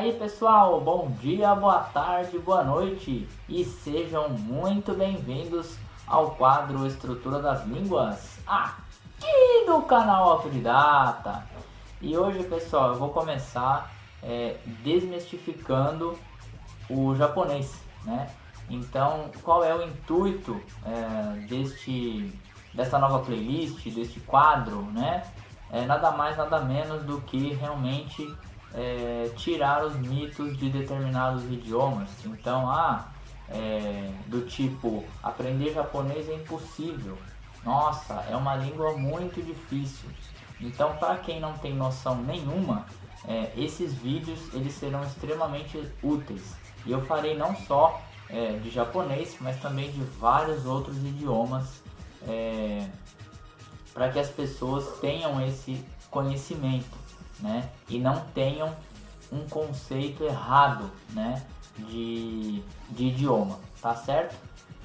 aí pessoal, bom dia, boa tarde, boa noite e sejam muito bem-vindos ao quadro Estrutura das Línguas aqui do canal Autodidata. E hoje pessoal, eu vou começar desmistificando o japonês, né? Então, qual é o intuito dessa nova playlist, deste quadro, né? Nada mais, nada menos do que realmente tirar os mitos de determinados idiomas. Então, do tipo, aprender japonês é impossível. Nossa, é uma língua muito difícil. Então, para quem não tem noção nenhuma, esses vídeos eles serão extremamente úteis. E eu farei não só de japonês, mas também de vários outros idiomas, para que as pessoas tenham esse conhecimento, né? E não tenham um conceito errado, né? de idioma, tá certo?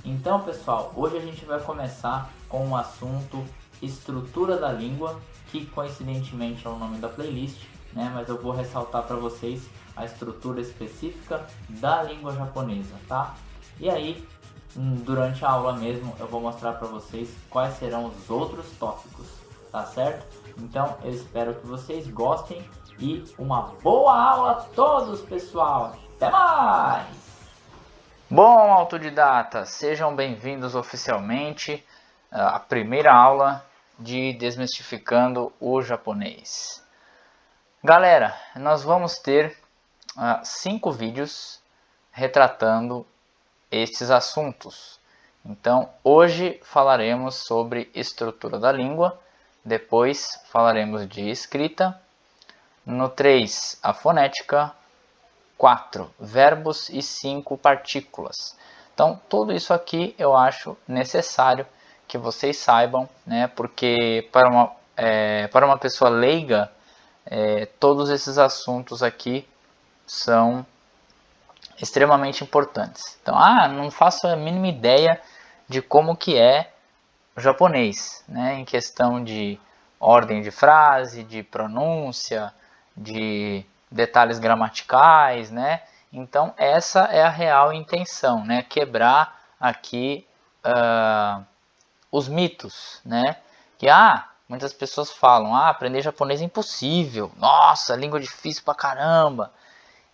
Então, pessoal, hoje a gente vai começar com o assunto estrutura da língua, que coincidentemente é o nome da playlist, né? Mas eu vou ressaltar para vocês a estrutura específica da língua japonesa, tá? E aí, durante a aula mesmo, eu vou mostrar para vocês quais serão os outros tópicos, tá certo? Então, eu espero que vocês gostem e uma boa aula a todos, pessoal! Até mais! Bom, autodidatas, sejam bem-vindos oficialmente à primeira aula de Desmistificando o Japonês. Galera, nós vamos ter 5 vídeos retratando estes assuntos. Então, hoje falaremos sobre estrutura da língua, depois falaremos de escrita, no 3, a fonética, 4, verbos e 5, partículas. Então, tudo isso aqui eu acho necessário que vocês saibam, né? Porque para uma pessoa leiga, todos esses assuntos aqui são extremamente importantes. Então, não faço a mínima ideia de como que é o japonês, né? Em questão de ordem de frase, de pronúncia, de detalhes gramaticais, né? Então, essa é a real intenção, né? Quebrar aqui os mitos, né? Que, muitas pessoas falam, aprender japonês é impossível, nossa, língua difícil pra caramba.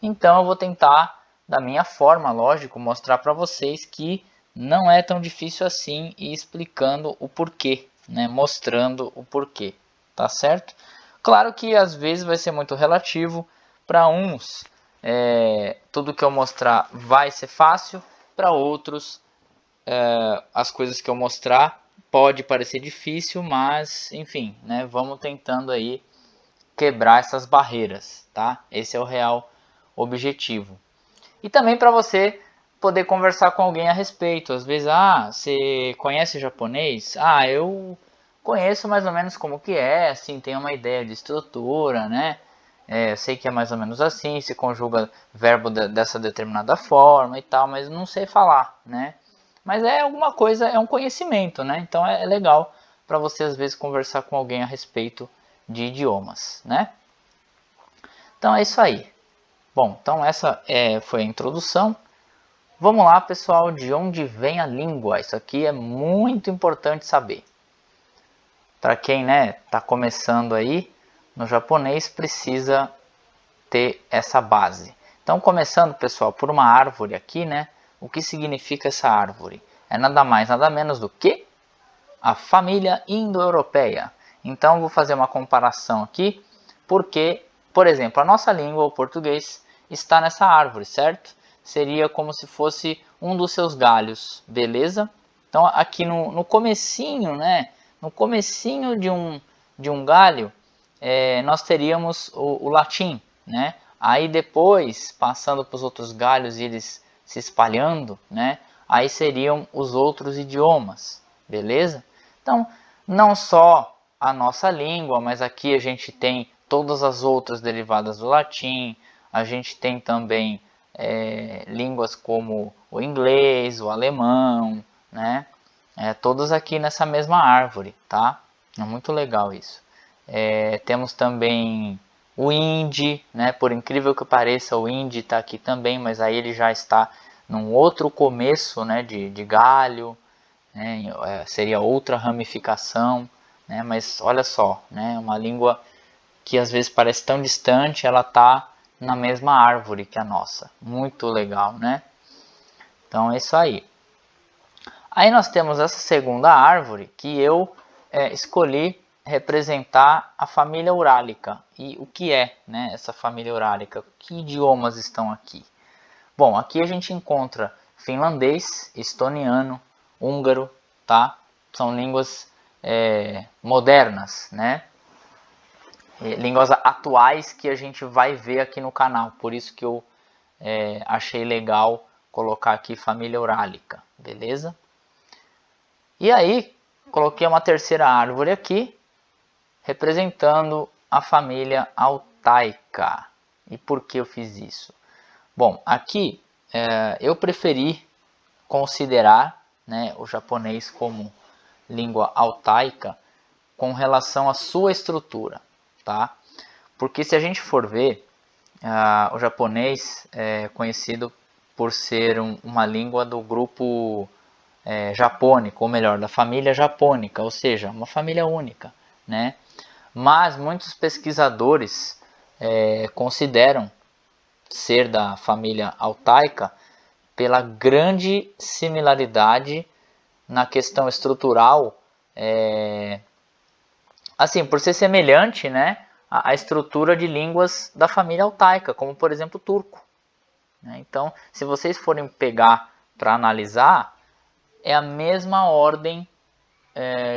Então, eu vou tentar, da minha forma, lógico, mostrar para vocês que não é tão difícil assim e explicando o porquê, né? Mostrando o porquê, tá certo? Claro que às vezes vai ser muito relativo. Para uns, tudo que eu mostrar vai ser fácil. Para outros, as coisas que eu mostrar pode parecer difícil, mas enfim, né? Vamos tentando aí quebrar essas barreiras, tá? Esse é o real objetivo. E também para você poder conversar com alguém a respeito. Às vezes, você conhece japonês? Eu conheço mais ou menos como que é, assim, tenho uma ideia de estrutura, né? Sei que é mais ou menos assim, se conjuga verbo dessa determinada forma e tal, mas não sei falar, né? Mas é alguma coisa, é um conhecimento, né? Então é legal para você às vezes conversar com alguém a respeito de idiomas, né? Então é isso aí. Bom, então essa foi a introdução. Vamos lá, pessoal, de onde vem a língua? Isso aqui é muito importante saber. Para quem está começando aí no japonês, precisa ter essa base. Então, começando, pessoal, por uma árvore aqui, né? O que significa essa árvore? É nada mais, nada menos do que a família indo-europeia. Então, vou fazer uma comparação aqui, porque, por exemplo, a nossa língua, o português, está nessa árvore, certo? Seria como se fosse um dos seus galhos, beleza? Então, aqui no comecinho, né? No comecinho de um galho, nós teríamos o latim, né? Aí depois, passando para os outros galhos e eles se espalhando, né? Aí seriam os outros idiomas, beleza? Então, não só a nossa língua, mas aqui a gente tem todas as outras derivadas do latim, a gente tem também línguas como o inglês, o alemão, né? Todas aqui nessa mesma árvore, tá? É muito legal isso. Temos também O hindi, né? Por incrível que pareça, o hindi está aqui também, mas aí ele já está num outro começo, né? De galho, né? Seria outra ramificação, né? Mas olha só, né? Uma língua que às vezes parece tão distante, ela está na mesma árvore que a nossa. Muito legal, né? Então é isso aí. Aí nós temos essa segunda árvore que eu escolhi representar a família urálica. E o que é, né, essa família urálica? Que idiomas estão aqui? Bom, aqui a gente encontra finlandês, estoniano, húngaro, tá? São línguas modernas, né? Línguas atuais que a gente vai ver aqui no canal. Por isso que eu achei legal colocar aqui família urálica, beleza? E aí, coloquei uma terceira árvore aqui, representando a família altaica. E por que eu fiz isso? Bom, aqui eu preferi considerar, né, o japonês como língua altaica com relação à sua estrutura, tá? Porque se a gente for ver, o japonês é conhecido por ser uma língua do grupo japônico, ou melhor, da família japônica, ou seja, uma família única, né? Mas muitos pesquisadores consideram ser da família altaica pela grande similaridade na questão estrutural, assim, por ser semelhante, né, à estrutura de línguas da família altaica, como por exemplo o turco, né? Então, se vocês forem pegar para analisar, é a mesma ordem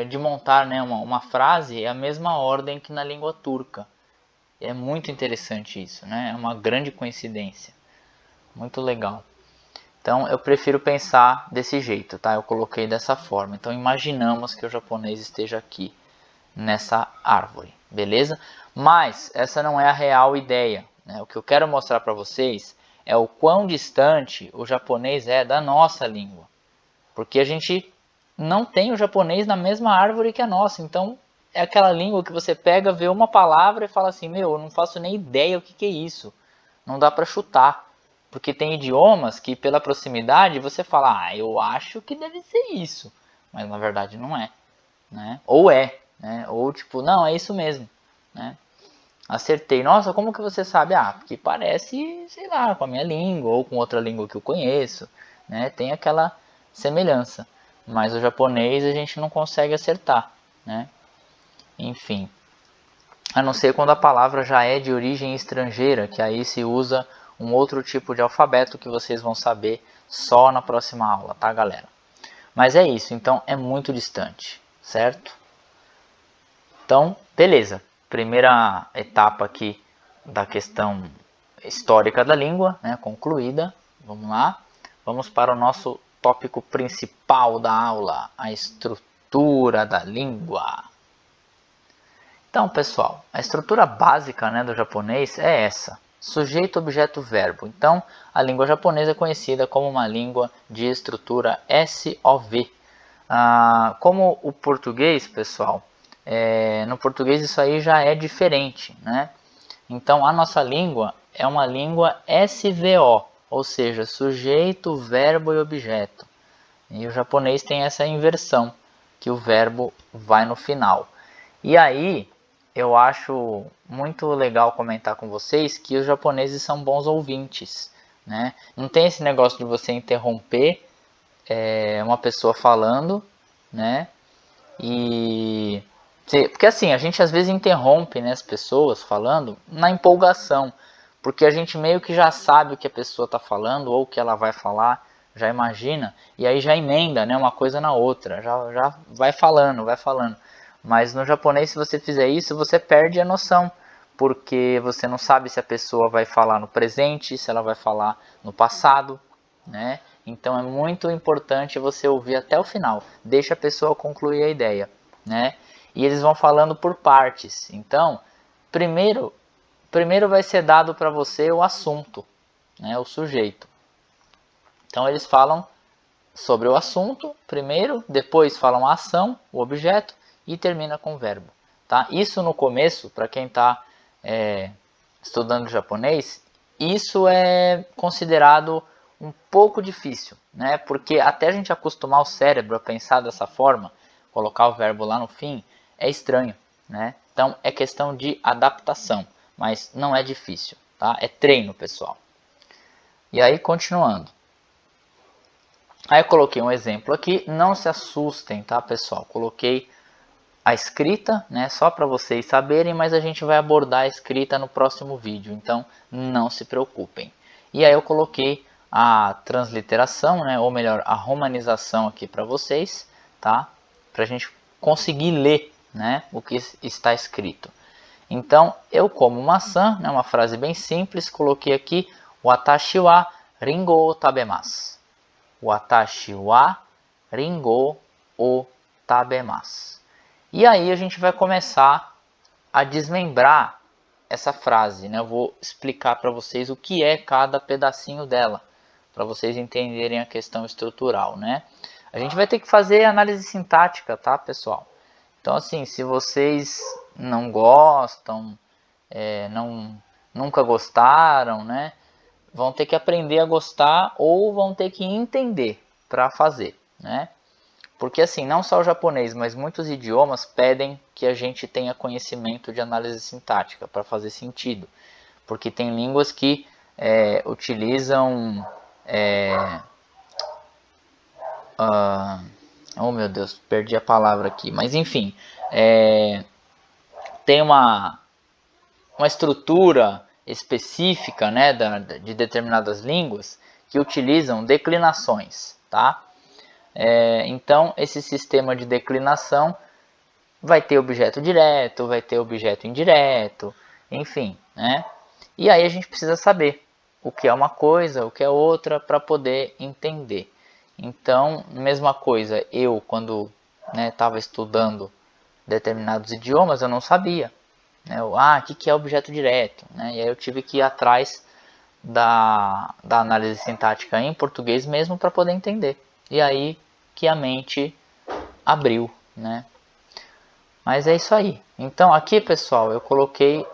de montar, né, uma frase, é a mesma ordem que na língua turca. É muito interessante isso, né? É uma grande coincidência. Muito legal. Então eu prefiro pensar desse jeito, tá? Eu coloquei dessa forma. Então imaginamos que o japonês esteja aqui nessa árvore, beleza? Mas essa não é a real ideia, né? O que eu quero mostrar para vocês é o quão distante o japonês é da nossa língua. Porque a gente não tem o japonês na mesma árvore que a nossa. Então é aquela língua que você pega, vê uma palavra e fala assim, meu, eu não faço nem ideia o que é isso. Não dá para chutar. Porque tem idiomas que pela proximidade você fala, ah, eu acho que deve ser isso. Mas na verdade não é, né? Ou é, né? Ou tipo, não, é isso mesmo, né? Acertei. Nossa, como que você sabe? Ah, porque parece, sei lá, com a minha língua ou com outra língua que eu conheço, né? Tem aquela semelhança. Mas o japonês a gente não consegue acertar, né? Enfim. A não ser quando a palavra já é de origem estrangeira, que aí se usa um outro tipo de alfabeto que vocês vão saber só na próxima aula, tá, galera? Mas é isso, então é muito distante, certo? Então, beleza. Primeira etapa aqui da questão histórica da língua, né, concluída. Vamos lá. Vamos para o nosso tópico principal da aula, a estrutura da língua. Então, pessoal, a estrutura básica, né, do japonês é essa: sujeito, objeto, verbo. Então, a língua japonesa é conhecida como uma língua de estrutura SOV. Como o português, pessoal, no português isso aí já é diferente, né? Então, a nossa língua é uma língua SVO, ou seja, sujeito, verbo e objeto. E o japonês tem essa inversão, que o verbo vai no final. E aí, eu acho muito legal comentar com vocês que os japoneses são bons ouvintes, né? Não tem esse negócio de você interromper uma pessoa falando, né? E porque assim, a gente às vezes interrompe, né, as pessoas falando na empolgação, porque a gente meio que já sabe o que a pessoa está falando ou o que ela vai falar, já imagina, e aí já emenda, né, uma coisa na outra, já vai falando, vai falando. Mas no japonês, se você fizer isso, você perde a noção, porque você não sabe se a pessoa vai falar no presente, se ela vai falar no passado, né? Então é muito importante você ouvir até o final, deixa a pessoa concluir a ideia, né? E eles vão falando por partes. Então, primeiro vai ser dado para você o assunto, né? O sujeito. Então eles falam sobre o assunto primeiro, depois falam a ação, o objeto e termina com o verbo, tá? Isso no começo, para quem está estudando japonês, isso é considerado um pouco difícil, né? Porque até a gente acostumar o cérebro a pensar dessa forma, colocar o verbo lá no fim, é estranho, né? Então é questão de adaptação, mas não é difícil, tá? É treino, pessoal. E aí, continuando. Aí eu coloquei um exemplo aqui, não se assustem, tá, pessoal? Coloquei a escrita, né, só para vocês saberem, mas a gente vai abordar a escrita no próximo vídeo, então não se preocupem. E aí eu coloquei a transliteração, né, ou melhor, a romanização aqui para vocês, tá? Para a gente conseguir ler, né, o que está escrito. Então, eu como maçã, né, uma frase bem simples, coloquei aqui watashi wa ringo o tabemasu. Watashi wa ringo o tabemasu. E aí a gente vai começar a desmembrar essa frase, né? Eu vou explicar para vocês o que é cada pedacinho dela, para vocês entenderem a questão estrutural, né? A gente vai ter que fazer análise sintática, tá, pessoal? Então, assim, se vocês não gostam, nunca gostaram, né? Vão ter que aprender a gostar ou vão ter que entender para fazer, né? Porque assim, não só o japonês, mas muitos idiomas pedem que a gente tenha conhecimento de análise sintática para fazer sentido. Porque tem línguas que utilizam... oh meu Deus, perdi a palavra aqui. Mas enfim, tem uma estrutura específica, né, de determinadas línguas que utilizam declinações, tá? Então, esse sistema de declinação vai ter objeto direto, vai ter objeto indireto, enfim, né? E aí a gente precisa saber o que é uma coisa, o que é outra, para poder entender. Então, mesma coisa, eu quando estava estudando determinados idiomas, eu não sabia. Né? O que é objeto direto? Né? E aí eu tive que ir atrás da análise sintática em português mesmo para poder entender. E aí que a mente abriu, né? Mas é isso aí. Então aqui, pessoal, eu coloquei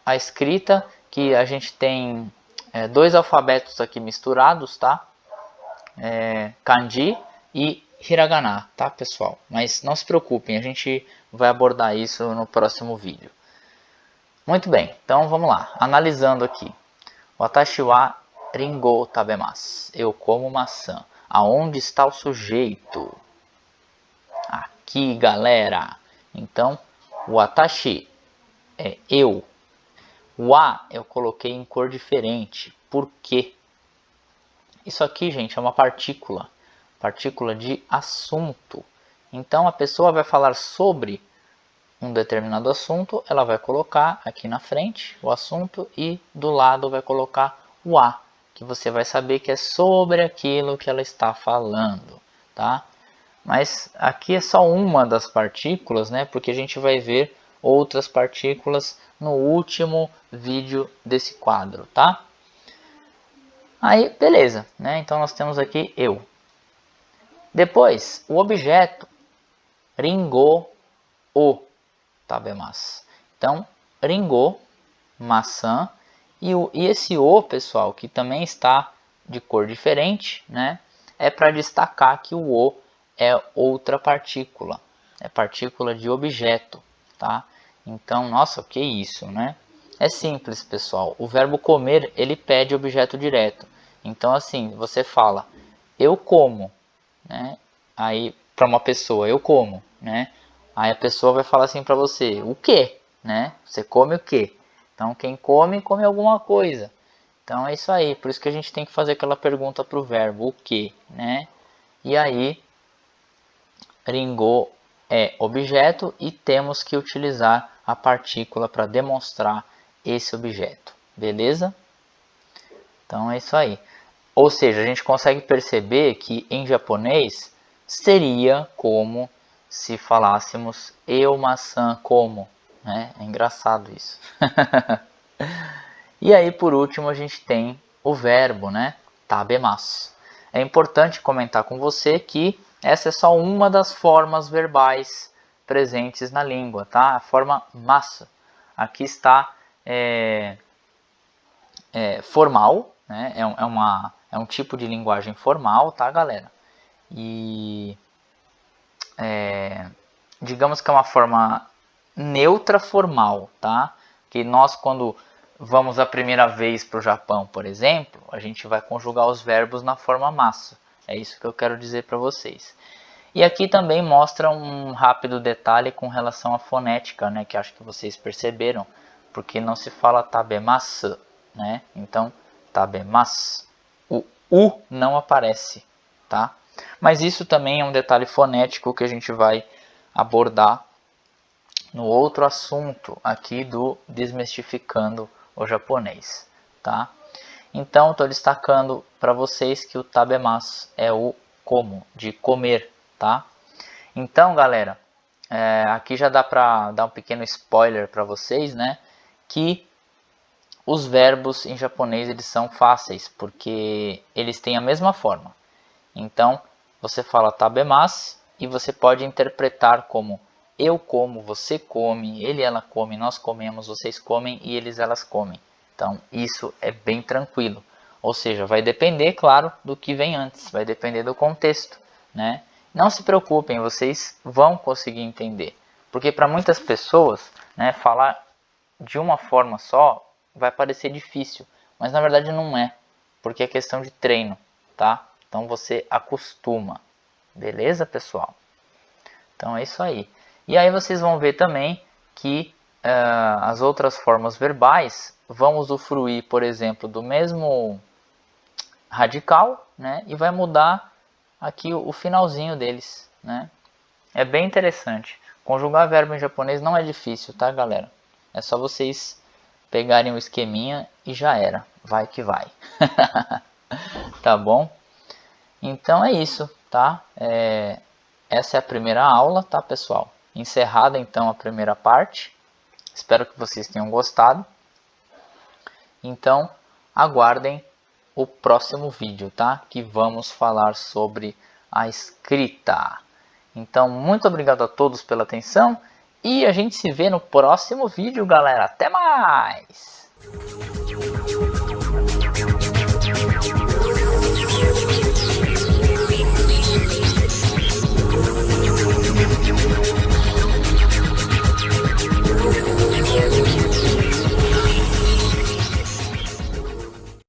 a escrita, que a gente tem dois alfabetos aqui misturados, tá? Kanji e hiragana, tá, pessoal? Mas não se preocupem, a gente vai abordar isso no próximo vídeo. Muito bem, então vamos lá. Analisando aqui. Watashi wa ringo tabemasu. Eu como maçã. Aonde está o sujeito? Aqui, galera. Então, watashi é eu. Wa eu coloquei em cor diferente. Por quê? Isso aqui, gente, é uma partícula. Partícula de assunto. Então, a pessoa vai falar sobre um determinado assunto, ela vai colocar aqui na frente o assunto e do lado vai colocar o a, que você vai saber que é sobre aquilo que ela está falando, tá? Mas aqui é só uma das partículas, né? Porque a gente vai ver outras partículas no último vídeo desse quadro, tá? Aí, beleza, né? Então nós temos aqui eu. Depois, o objeto ringo o tabemasu. Então, ringo, maçã, e esse o, pessoal, que também está de cor diferente, né? É para destacar que o o é outra partícula, é partícula de objeto, tá? Então, nossa, o que é isso, né? É simples, pessoal. O verbo comer, ele pede objeto direto. Então, assim, você fala, eu como, né? Aí, para uma pessoa, eu como, né? Aí a pessoa vai falar assim para você, o quê? Né? Você come o quê? Então, quem come, come alguma coisa. Então, é isso aí. Por isso que a gente tem que fazer aquela pergunta para o verbo, o quê? Né? E aí, ringo é objeto e temos que utilizar a partícula para demonstrar esse objeto. Beleza? Então, é isso aí. Ou seja, a gente consegue perceber que em japonês seria como se falássemos eu maçã como, né? É engraçado isso. E aí por último a gente tem o verbo, né? Tabemasu. É importante comentar com você que essa é só uma das formas verbais presentes na língua, tá? A forma massa. Aqui está formal, né? É um tipo de linguagem formal, tá, galera? E digamos que é uma forma neutra formal, tá? Que nós, quando vamos a primeira vez para o Japão, por exemplo, a gente vai conjugar os verbos na forma massa. É isso que eu quero dizer para vocês. E aqui também mostra um rápido detalhe com relação à fonética, né? Que acho que vocês perceberam, porque não se fala tabemasu, né? Então, tabemasu. O U não aparece, tá? Mas isso também é um detalhe fonético que a gente vai abordar no outro assunto aqui do Desmistificando o Japonês, tá? Então, estou destacando para vocês que o tabemasu é o como, de comer, tá? Então, galera, aqui já dá para dar um pequeno spoiler para vocês, né? Que os verbos em japonês eles são fáceis, porque eles têm a mesma forma. Então, você fala tabemasu e você pode interpretar como eu como, você come, ele, ela come, nós comemos, vocês comem e eles, elas comem. Então, isso é bem tranquilo. Ou seja, vai depender, claro, do que vem antes, vai depender do contexto, né? Não se preocupem, vocês vão conseguir entender. Porque para muitas pessoas, né, falar de uma forma só vai parecer difícil, mas na verdade não é, porque é questão de treino, tá? Então você acostuma, beleza, pessoal? Então é isso aí. E aí vocês vão ver também que as outras formas verbais vão usufruir, por exemplo, do mesmo radical, né? E vai mudar aqui o finalzinho deles, né? É bem interessante. Conjugar verbo em japonês não é difícil, tá, galera? É só vocês pegarem o esqueminha e já era. Vai que vai. Tá bom? Então é isso, tá? Essa é a primeira aula, tá, pessoal? Encerrada então a primeira parte. Espero que vocês tenham gostado. Então, aguardem o próximo vídeo, tá? Que vamos falar sobre a escrita. Então, muito obrigado a todos pela atenção e a gente se vê no próximo vídeo, galera. Até mais!